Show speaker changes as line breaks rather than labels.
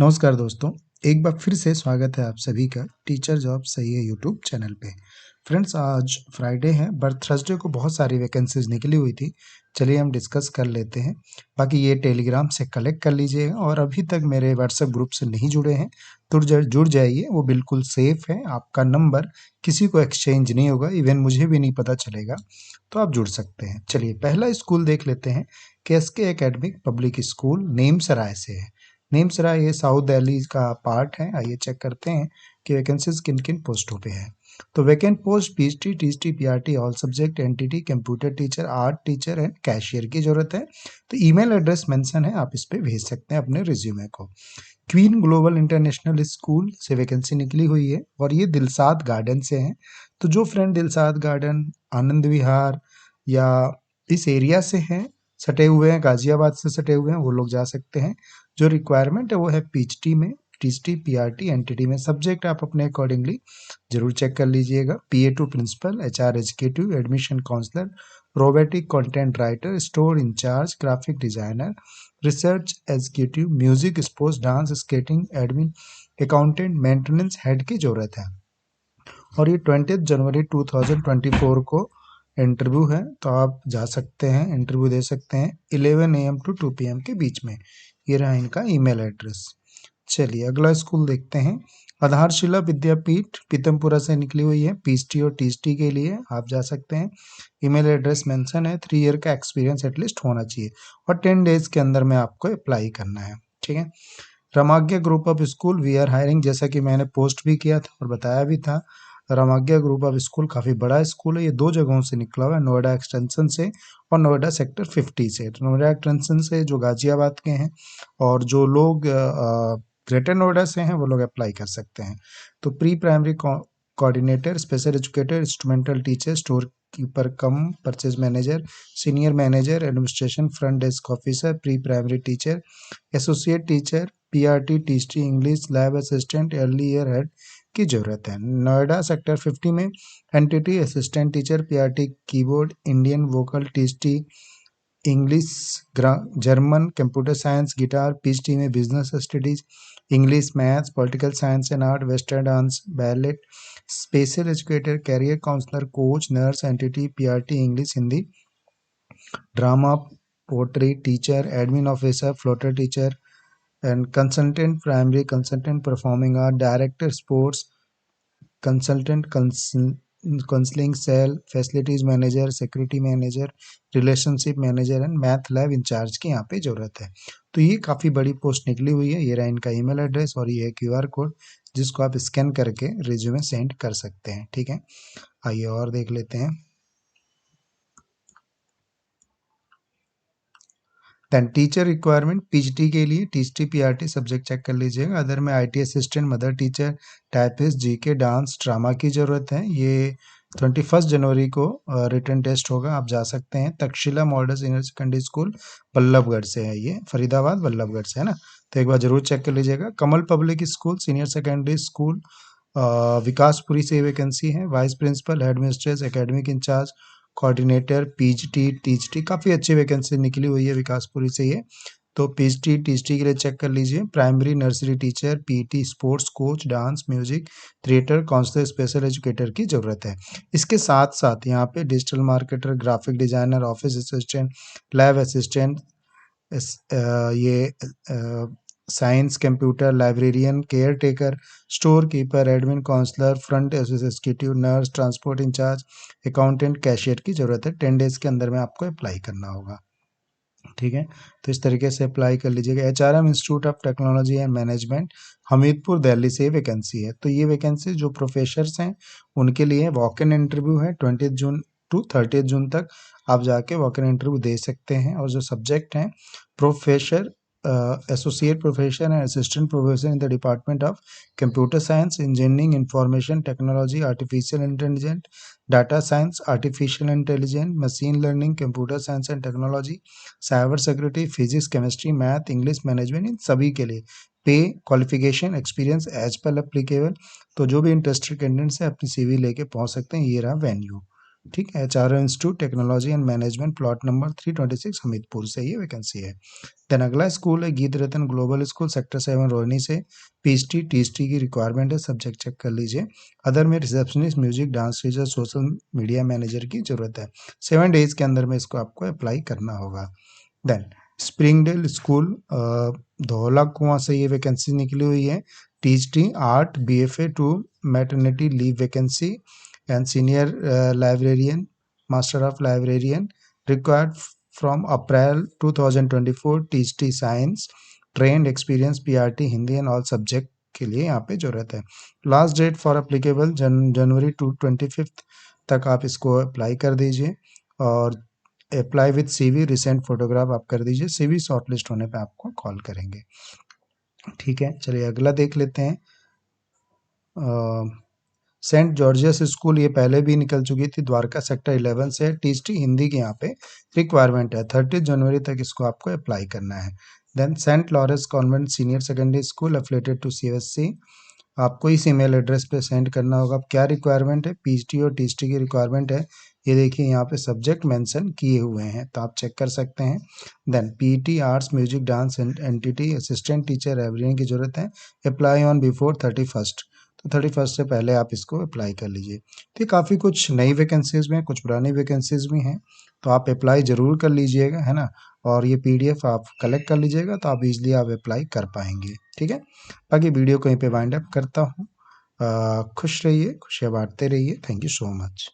नमस्कार दोस्तों, एक बार फिर से स्वागत है आप सभी का टीचर जॉब सही है यूट्यूब चैनल पे। फ्रेंड्स, आज फ्राइडे है बट थर्सडे को बहुत सारी वैकेंसीज निकली हुई थी। चलिए हम डिस्कस कर लेते हैं। बाकी ये टेलीग्राम से कलेक्ट कर लीजिएगा और अभी तक मेरे व्हाट्सएप ग्रुप से नहीं जुड़े हैं तो जुड़ जाइए। वो बिल्कुल सेफ है, आपका नंबर किसी को एक्सचेंज नहीं होगा, इवन मुझे भी नहीं पता चलेगा, तो आप जुड़ सकते हैं। चलिए पहला स्कूल देख लेते हैं। KSK एकेडमिक पब्लिक स्कूल नेमसराय से है। नेमसराय ये साउथ दिल्ली का पार्ट है। आइए चेक करते हैं कि वैकेंसीज किन किन पोस्टों पे है। तो vacant post PhD, THT, PRT all subject, NTT, computer teacher, art teacher and cashier की जरूरत है। तो ईमेल एड्रेस मेंशन है, आप इस पे भेज सकते हैं अपने रिज्यूमे को। क्वीन ग्लोबल इंटरनेशनल स्कूल से वैकेंसी निकली हुई है और ये दिलसाद गार्डन से है। तो जो फ्रेंड दिलसाद गार्डन, आनंद विहार या इस एरिया से हैं, सटे हुए हैं, गाजियाबाद से सटे हुए हैं, वो लोग जा सकते हैं। जो रिक्वायरमेंट है वो है PhD में, THT, PRT, एनटीटी में। सब्जेक्ट आप अपने अकॉर्डिंगली जरूर चेक कर लीजिएगा। PA2 principal, HR executive, admission counsellor, robotic content writer, store incharge, graphic designer, research executive, music, sports, dance, skating, admin, accountant, maintenance head की जरूरत है। और ये 20 जनवरी 2024 को इंटरव्यू है, तो आप जा सकते हैं, इंटरव्यू दे सकते हैं 11 AM to 2 PM के बीच में। ये रहा इनका ईमेल एड्रेस। चलिए अगला स्कूल देखते हैं। आधारशिला विद्यापीठ पीतमपुरा से निकली हुई है। PhD और THT के लिए आप जा सकते हैं। ईमेल एड्रेस मेंशन है। 3 ईयर का एक्सपीरियंस एटलीस्ट होना चाहिए और 10 डेज के अंदर में आपको अप्लाई करना है। ठीक है। Ramagya group of school, we are hiring, जैसा कि मैंने पोस्ट भी किया था और बताया भी था। रमाज्ञा ग्रुप ऑफ स्कूल काफ़ी बड़ा स्कूल है। ये 2 जगहों से निकला हुआ है, नोएडा एक्सटेंशन से और नोएडा सेक्टर 50 से। तो नोएडा एक्सटेंशन से जो गाजियाबाद के हैं और जो लोग ग्रेटर नोएडा से हैं वो लोग अप्लाई कर सकते हैं। तो pre primary coordinator, special educator, instrumental teacher, store keeper cum purchase manager, senior manager, administration, front desk officer, pre primary teacher, associate teacher, PRT, THT, English, lab assistant, early year head की जरूरत है। Noida sector 50 में NTT assistant teacher, PRT keyboard, Indian vocal, THT English, German, computer science, guitar, PhD में business studies, English, maths, political science and art, western dance, ballet, special educator, career counsellor, coach, nurse, NTT, PRT English, Hindi, drama, poetry teacher, admin officer, floater teacher and consultant primary, consultant performing art, director sports, consultant counselling cell, facilities manager, security manager, relationship manager and math lab incharge की यहाँ पे जरूरत है। तो ये काफ़ी बड़ी post निकली हुई है। ये रहा इनका ईमेल एड्रेस और ये है QR कोड जिसको आप स्कैन करके रिज्यूमे सेंड कर सकते हैं। ठीक है, आइए और देख लेते हैं। देन टीचर रिक्वायरमेंट, PhD के लिए THT, PRT सब्जेक्ट चेक कर लीजिएगा। अदर में IT assistant, mother teacher, typist, GK, dance, drama की ज़रूरत है। ये 21 जनवरी को रिटन टेस्ट होगा, आप जा सकते हैं। Takshashila model senior secondary school Ballabhgarh से है, ये फरीदाबाद बल्लभगढ़ से है ना, तो एक बार जरूर चेक कर लीजिएगा। Kamal public school senior secondary school Vikaspuri से वैकेंसी है। Vice principal, headmistress, academic incharge, coordinator, PhD, THT, काफ़ी अच्छी वैकेंसी निकली हुई है विकासपुरी से ये। तो PhD, THT के लिए चेक कर लीजिए। Primary nursery teacher, PT, sports coach, dance, music, theatre, counsellor, special educator की ज़रूरत है। इसके साथ साथ यहाँ पे digital marketer, graphic designer, office assistant, lab assistant, ये science, computer, librarian, caretaker, store keeper, admin counsellor, front executive, nurse, transport incharge, accountant, cashier की जरूरत है। 10 डेज के अंदर में आपको अप्लाई करना होगा। ठीक है, तो इस तरीके से अप्लाई कर लीजिएगा। HRM institute of technology and management, Hamirpur Delhi से वैकेंसी है। तो ये वैकेंसी जो प्रोफेसर्स हैं उनके लिए वॉक इन इंटरव्यू है। 20 जून टू 30 जून तक आप जाके वॉक इन इंटरव्यू दे सकते हैं। और जो सब्जेक्ट हैं, professor, associate professor and assistant professor in the department of computer science, engineering, information technology, artificial intelligence, data science, artificial intelligence, machine learning, computer science and technology, cyber security, physics, chemistry, math, English, management, इन सभी के लिए pay, qualification, experience as per applicable. तो जो भी interested candidates है अपनी CV लेके पहुंच सकते हैं। ये रहा वेन्यू। ठीक है, HRO institute technology and management, plot number 326 Hamirpur से ये वैकेंसी है। देन अगला स्कूल है गीत रतन ग्लोबल स्कूल, सेक्टर 7 रोहिणी से। पीएचटी टीएसटी की रिक्वायरमेंट है, सब्जेक्ट चेक कर लीजिए। अदर में receptionist, music, dance teacher, social media manager की जरूरत है। 7 डेज के अंदर में इसको आपको अप्लाई करना होगा। देन स्प्रिंगडेल स्कूल धौला कुआं से ये वैकेंसी निकली हुई है। THT art BFA to maternity leave vacancy and senior librarian, master of librarian required from April 2024। THT science trained experience PRT Hindi and all subject के लिए यहाँ पे जरूरत है। लास्ट डेट फॉर अप्लीकेबल जनवरी 25 तक आप इसको अप्लाई कर दीजिए। और apply with CV, recent photograph आप कर दीजिए। सीवी शॉर्टलिस्ट होने पे आपको कॉल करेंगे। ठीक है, चलिए अगला देख लेते हैं। सेंट जॉर्जियस स्कूल, ये पहले भी निकल चुकी थी, द्वारका सेक्टर 11 से। टीएसटी हिंदी की यहाँ पे रिक्वायरमेंट है। 30 जनवरी तक इसको आपको अप्लाई करना है। Then saint Lawrence convent senior secondary school affiliated to CSC, आपको इस ईमेल एड्रेस पे सेंड करना होगा। अब क्या रिक्वायरमेंट है, पीएचडी और टीएसटी की रिक्वायरमेंट है। ये देखिए यहाँ पे सब्जेक्ट मेंशन किए हुए हैं, तो आप चेक कर सकते हैं। Then PT arts music dance NTT assistant teacher librarian की जरूरत है। अप्लाई ऑन बिफोर 31st, तो 31st से पहले आप इसको अप्लाई कर लीजिए। तो काफ़ी कुछ नई वैकेंसीज में, कुछ पुरानी वैकेंसीज भी हैं, तो आप अप्लाई ज़रूर कर लीजिएगा, है ना। और ये पीडीएफ आप कलेक्ट कर लीजिएगा, तो आप इजीली आप अप्लाई कर पाएंगे। ठीक है, बाकी वीडियो कहीं पे वाइंड अप करता हूँ। खुश रहिए, खुशियाँ बांटते रहिए। Thank you so much.